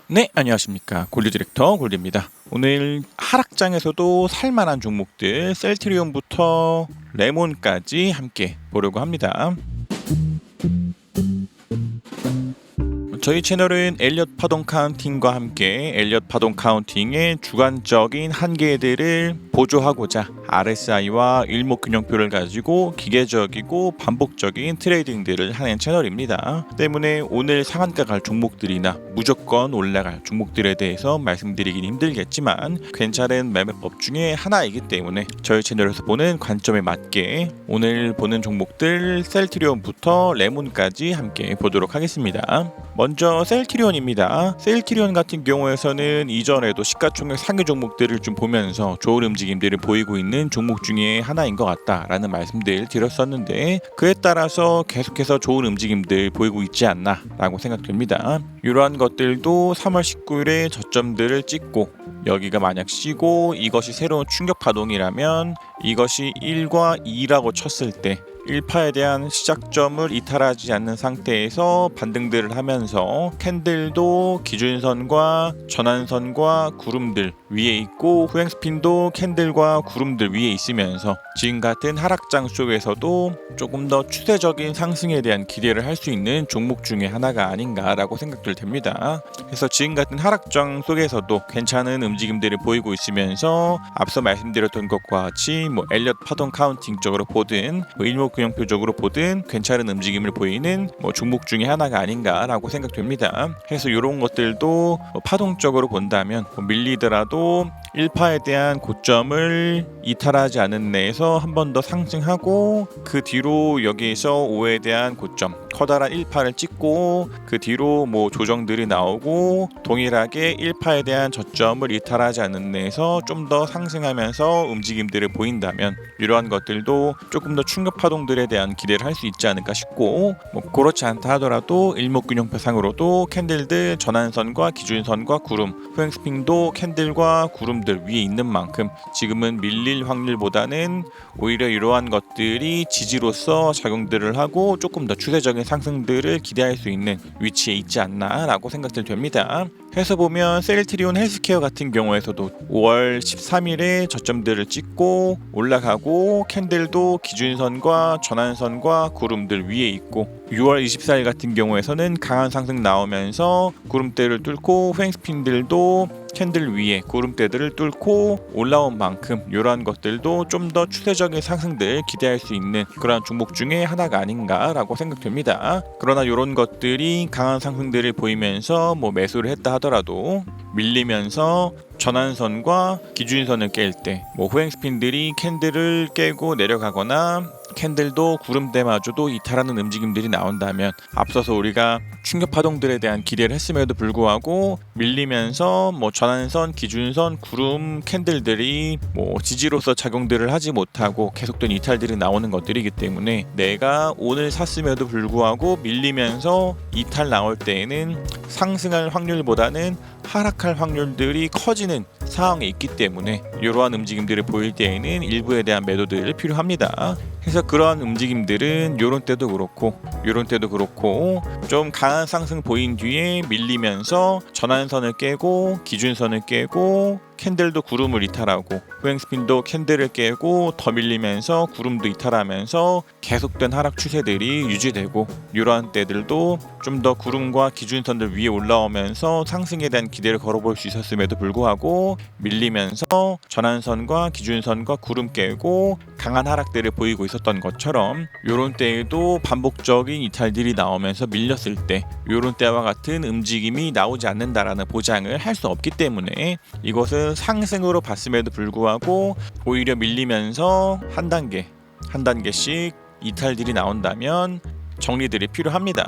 네, 안녕하십니까. 골드 디렉터 골드입니다. 오늘 하락장에서도 살만한 종목들 셀트리온부터 레몬까지 함께 보려고 합니다. 저희 채널은 엘리엇 파동 카운팅과 함께 엘리엇 파동 카운팅의 주관적인 한계들을 보조하고자 RSI와 일목균형표를 가지고 기계적이고 반복적인 트레이딩들을 하는 채널입니다. 때문에 오늘 상한가 갈 종목들이나 무조건 올라갈 종목들에 대해서 말씀드리긴 힘들겠지만 괜찮은 매매법 중에 하나이기 때문에 저희 채널에서 보는 관점에 맞게 오늘 보는 종목들 셀트리온부터 레몬까지 함께 보도록 하겠습니다. 먼저 셀트리온입니다. 셀트리온 같은 경우에서는 이전에도 시가총액 상위 종목들을 좀 보면서 좋은 움직임들을 보이고 있는 종목 중에 하나인 것 같다라는 말씀들 드렸었는데 그에 따라서 계속해서 좋은 움직임들 보이고 있지 않나 라고 생각됩니다. 이러한 것들도 3월 19일에 저점들을 찍고 여기가 만약 쉬고 이것이 새로운 충격 파동이라면 이것이 1과 2라고 쳤을 때 1파에 대한 시작점을 이탈하지 않는 상태에서 반등들을 하면서 캔들도 기준선과 전환선과 구름들 위에 있고 후행 스핀도 캔들과 구름들 위에 있으면서 지금 같은 하락장 속에서도 조금 더 추세적인 상승에 대한 기대를 할 수 있는 종목 중에 하나가 아닌가라고 생각들 됩니다. 그래서 지금 같은 하락장 속에서도 괜찮은 움직임들을 보이고 있으면서 앞서 말씀드렸던 것과 같이 엘리엇 파동 카운팅 쪽으로 보든 일목균형표적으로 보든 괜찮은 움직임을 보이는 종목 중에 하나가 아닌가라고 생각됩니다. 그래서 이런 것들도 파동적으로 본다면 밀리더라도 1파에 대한 고점을 이탈하지 않은 내에서 한 번 더 상승하고 그 뒤로 여기에서 5에 대한 고점 커다란 1파를 찍고 그 뒤로 조정들이 나오고 동일하게 1파에 대한 저점을 이탈하지 않는 내에서 좀 더 상승하면서 움직임들을 보인다면 이러한 것들도 조금 더 충격 파동들에 대한 기대를 할 수 있지 않을까 싶고 그렇지 않다 하더라도 일목균형표상으로도 캔들들 전환선과 기준선과 구름 후행 스핀도 캔들과 구름들 위에 있는 만큼 지금은 밀릴 확률보다는 오히려 이러한 것들이 지지로서 작용들을 하고 조금 더 추세적인 상승들을 기대할 수 있는 위치에 있지 않나 라고 생각들 됩니다. 해서 보면 셀트리온 헬스케어 같은 경우에서도 5월 13일에 저점들을 찍고 올라가고 캔들도 기준선과 전환선과 구름들 위에 있고 6월 24일 같은 경우에서는 강한 상승 나오면서 구름대를 뚫고 후행스핀들도 캔들 위에 구름대들을 뚫고 올라온 만큼 이러한 것들도 좀 더 추세적인 상승들 기대할 수 있는 그런 종목 중에 하나가 아닌가라고 생각됩니다. 그러나 이런 것들이 강한 상승들을 보이면서 매수를 했다 하더라도 밀리면서 전환선과 기준선을 깰 때 후행 스핀들이 캔들을 깨고 내려가거나 캔들도 구름대마저도 이탈하는 움직임들이 나온다면 앞서서 우리가 충격 파동들에 대한 기대를 했음에도 불구하고 밀리면서 전환선, 기준선, 구름 캔들들이 지지로서 작용들을 하지 못하고 계속된 이탈들이 나오는 것들이기 때문에 내가 오늘 샀음에도 불구하고 밀리면서 이탈 나올 때에는 상승할 확률보다는 하락할 확률들이 커지는 상황에 있기 때문에 이러한 움직임들을 보일 때에는 일부에 대한 매도들 필요합니다. 그래서 그러한 움직임들은 요런 때도 그렇고 요런 때도 그렇고 좀 강한 상승 보인 뒤에 밀리면서 전환선을 깨고 기준선을 깨고 캔들도 구름을 이탈하고 후행스핀도 캔들을 깨고 더 밀리면서 구름도 이탈하면서 계속된 하락 추세들이 유지되고 이러한 때들도 좀 더 구름과 기준선들 위에 올라오면서 상승에 대한 기대를 걸어볼 수 있었음에도 불구하고 밀리면서 전환선과 기준선과 구름 깨고 강한 하락들을 보이고 있었던 것처럼 이런 때에도 반복적인 이탈들이 나오면서 밀렸을 때 이런 때와 같은 움직임이 나오지 않는다라는 보장을 할 수 없기 때문에 이것은 상승으로 봤음에도 불구하고 오히려 밀리면서 한 단계씩 이탈들이 나온다면 정리들이 필요합니다.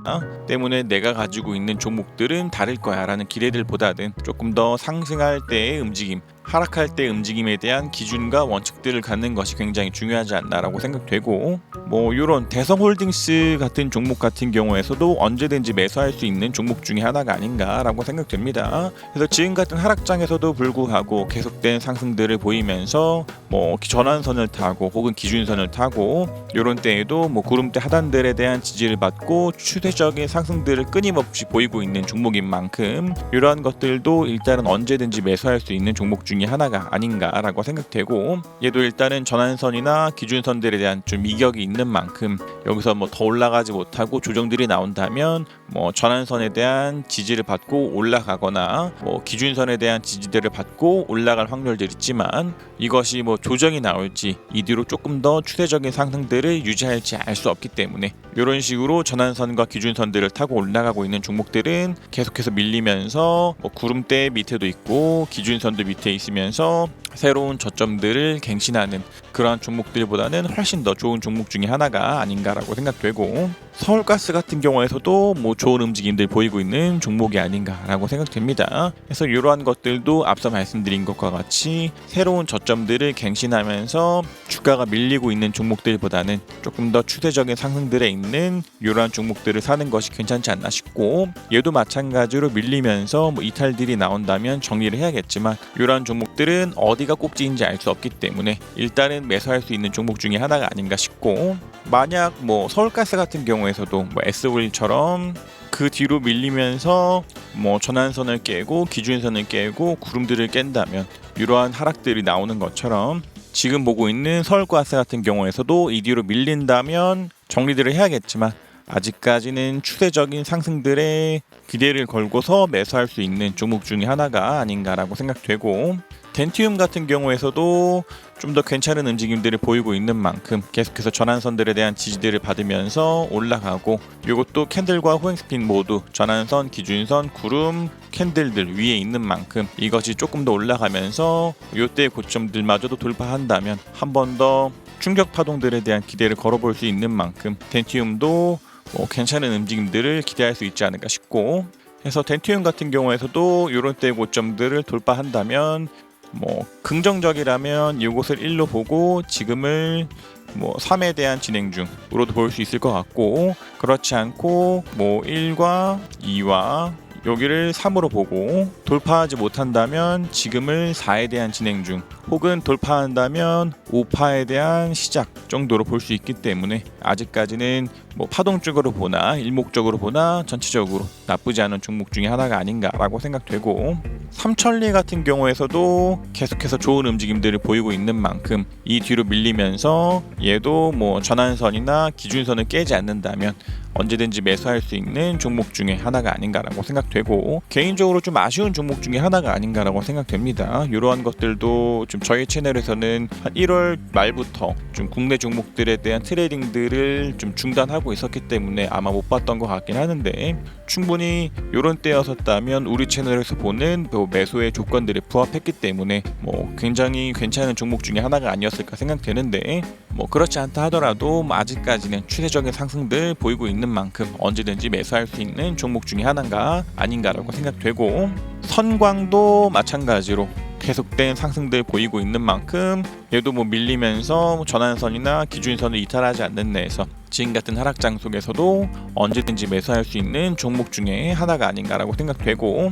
때문에 내가 가지고 있는 종목들은 다를 거야 라는 기대들보다는 조금 더 상승할 때의 움직임 하락할 때 움직임에 대한 기준과 원칙들을 갖는 것이 굉장히 중요하지 않나라고 생각되고, 뭐 이런 대성홀딩스 같은 종목 같은 경우에서도 언제든지 매수할 수 있는 종목 중에 하나가 아닌가라고 생각됩니다. 그래서 지금 같은 하락장에서도 불구하고 계속된 상승들을 보이면서 뭐 전환선을 타고 혹은 기준선을 타고 이런 때에도 뭐 구름대 하단들에 대한 지지를 받고 추세적인 상승들을 끊임없이 보이고 있는 종목인 만큼 이러한 것들도 일단은 언제든지 매수할 수 있는 종목 중에 하나가 아닌가라고 생각되고, 얘도 일단은 전환선이나 기준선들에 대한 좀 이격이 있는 만큼 여기서 뭐 더 올라가지 못하고 조정들이 나온다면 뭐 전환선에 대한 지지를 받고 올라가거나 뭐 기준선에 대한 지지들을 받고 올라갈 확률들이 있지만, 이것이 뭐 조정이 나올지 이 뒤로 조금 더 추세적인 상승들을 유지할지 알 수 없기 때문에 이런 식으로 전환선과 기준선들을 타고 올라가고 있는 종목들은 계속해서 밀리면서 뭐 구름대 밑에도 있고 기준선도 밑에 있으면서 새로운 저점들을 갱신하는 그러한 종목들보다는 훨씬 더 좋은 종목 중에 하나가 아닌가라고 생각되고, 서울가스 같은 경우에서도 뭐 좋은 움직임들 보이고 있는 종목이 아닌가라고 생각됩니다. 그래서 이러한 것들도 앞서 말씀드린 것과 같이 새로운 저점들을 갱신하면서 주가가 밀리고 있는 종목들보다는 조금 더 추세적인 상승들에 있는 이러한 종목들을 사는 것이 괜찮지 않나 싶고, 얘도 마찬가지로 밀리면서 뭐 이탈들이 나온다면 정리를 해야겠지만 이러한 종목들은 어디가 꼭지인지 알 수 없기 때문에 일단은 매수할 수 있는 종목 중에 하나가 아닌가 싶고, 만약 뭐 서울가스 같은 경우에서도 뭐 SO일처럼 그 뒤로 밀리면서 뭐 전환선을 깨고 기준선을 깨고 구름들을 깬다면 이러한 하락들이 나오는 것처럼 지금 보고 있는 서울가스 같은 경우에서도 이 뒤로 밀린다면 정리들을 해야겠지만 아직까지는 추세적인 상승들에 기대를 걸고서 매수할 수 있는 종목 중에 하나가 아닌가라고 생각되고, 덴티움 같은 경우에서도 좀 더 괜찮은 움직임들을 보이고 있는 만큼 계속해서 전환선들에 대한 지지들을 받으면서 올라가고, 이것도 캔들과 호행스핀 모두 전환선, 기준선, 구름, 캔들들 위에 있는 만큼 이것이 조금 더 올라가면서 이때의 고점들마저도 돌파한다면 한 번 더 충격 파동들에 대한 기대를 걸어볼 수 있는 만큼 덴티움도 뭐 괜찮은 움직임들을 기대할 수 있지 않을까 싶고, 그래서 덴티움 같은 경우에서도 이런 때의 고점들을 돌파한다면 뭐 긍정적이라면 이곳을 1로 보고 지금을 뭐 3에 대한 진행 중으로도 볼 수 있을 것 같고, 그렇지 않고 뭐 1과 2와 여기를 3으로 보고 돌파하지 못한다면 지금을 4에 대한 진행 중 혹은 돌파한다면 5파에 대한 시작 정도로 볼 수 있기 때문에 아직까지는 뭐 파동적으로 보나 일목적으로 보나 전체적으로 나쁘지 않은 종목 중에 하나가 아닌가라고 생각되고, 삼천리 같은 경우에서도 계속해서 좋은 움직임들을 보이고 있는 만큼 이 뒤로 밀리면서 얘도 뭐 전환선이나 기준선을 깨지 않는다면 언제든지 매수할 수 있는 종목 중에 하나가 아닌가라고 생각되고, 개인적으로 좀 아쉬운 종목 중에 하나가 아닌가라고 생각됩니다. 이러한 것들도 좀 저희 채널에서는 한 1월 말부터 좀 국내 종목들에 대한 트레이딩들을 좀 중단하고 있었기 때문에 아마 못 봤던 것 같긴 하는데, 충분히 이런 때였었다면 우리 채널에서 보는 매수의 조건들에 부합했기 때문에 뭐 굉장히 괜찮은 종목 중에 하나가 아니었을까 생각되는데, 뭐 그렇지 않다 하더라도 뭐 아직까지는 추세적인 상승들 보이고 있는 만큼 언제든지 매수할 수 있는 종목 중에 하나가 아닌가라고 생각되고, 선광도 마찬가지로 계속된 상승들 보이고 있는 만큼 얘도 뭐 밀리면서 전환선이나 기준선을 이탈하지 않는 내에서 지금 같은 하락장 속에서도 언제든지 매수할 수 있는 종목 중에 하나가 아닌가라고 생각되고,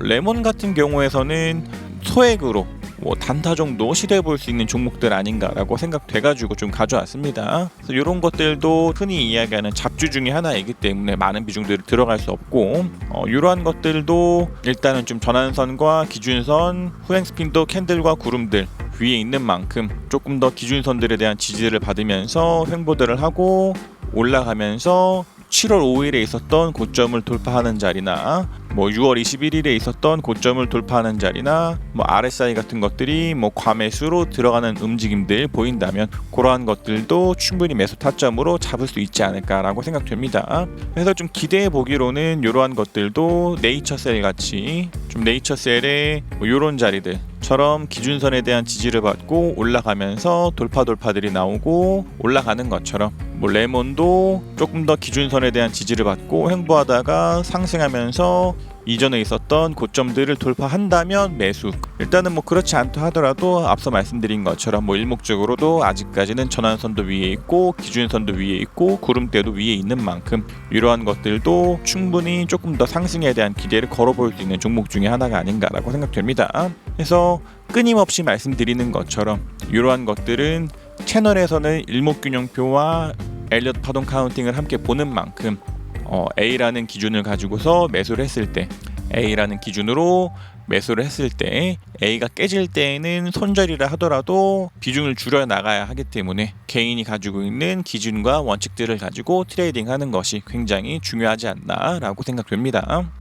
레몬 같은 경우에서는 소액으로 뭐 단타 정도 시도해 볼 수 있는 종목들 아닌가라고 생각돼가지고 좀 가져왔습니다. 그래서 이런 것들도 흔히 이야기하는 잡주 중에 하나이기 때문에 많은 비중들이 들어갈 수 없고, 이러한 것들도 일단은 좀 전환선과 기준선, 후행스핀도 캔들과 구름들 위에 있는 만큼 조금 더 기준선들에 대한 지지를 받으면서 횡보들을 하고 올라가면서 7월 5일에 있었던 고점을 돌파하는 자리나 뭐 6월 21일에 있었던 고점을 돌파하는 자리나 뭐 RSI 같은 것들이 뭐 과매수로 들어가는 움직임들 보인다면 그러한 것들도 충분히 매수 타점으로 잡을 수 있지 않을까라고 생각됩니다. 그래서 좀 기대해 보기로는 이러한 것들도 네이처셀 같이 좀 네이처셀의 뭐 이런 자리들처럼 기준선에 대한 지지를 받고 올라가면서 돌파들이 나오고 올라가는 것처럼 뭐 레몬도 조금 더 기준선에 대한 지지를 받고 횡보하다가 상승하면서 이전에 있었던 고점들을 돌파한다면 매수. 일단은 뭐 그렇지 않다 하더라도 앞서 말씀드린 것처럼 뭐 일목적으로도 아직까지는 전환선도 위에 있고 기준선도 위에 있고 구름대도 위에 있는 만큼 이러한 것들도 충분히 조금 더 상승에 대한 기대를 걸어볼 수 있는 종목 중에 하나가 아닌가라고 생각됩니다. 그래서 끊임없이 말씀드리는 것처럼 이러한 것들은 채널에서는 일목균형표와 엘리엇 파동 카운팅을 함께 보는 만큼 A라는 기준을 가지고서 매수를 했을 때, A라는 기준으로 매수를 했을 때 A가 깨질 때에는 손절이라 하더라도 비중을 줄여 나가야 하기 때문에 개인이 가지고 있는 기준과 원칙들을 가지고 트레이딩하는 것이 굉장히 중요하지 않나라고 생각됩니다.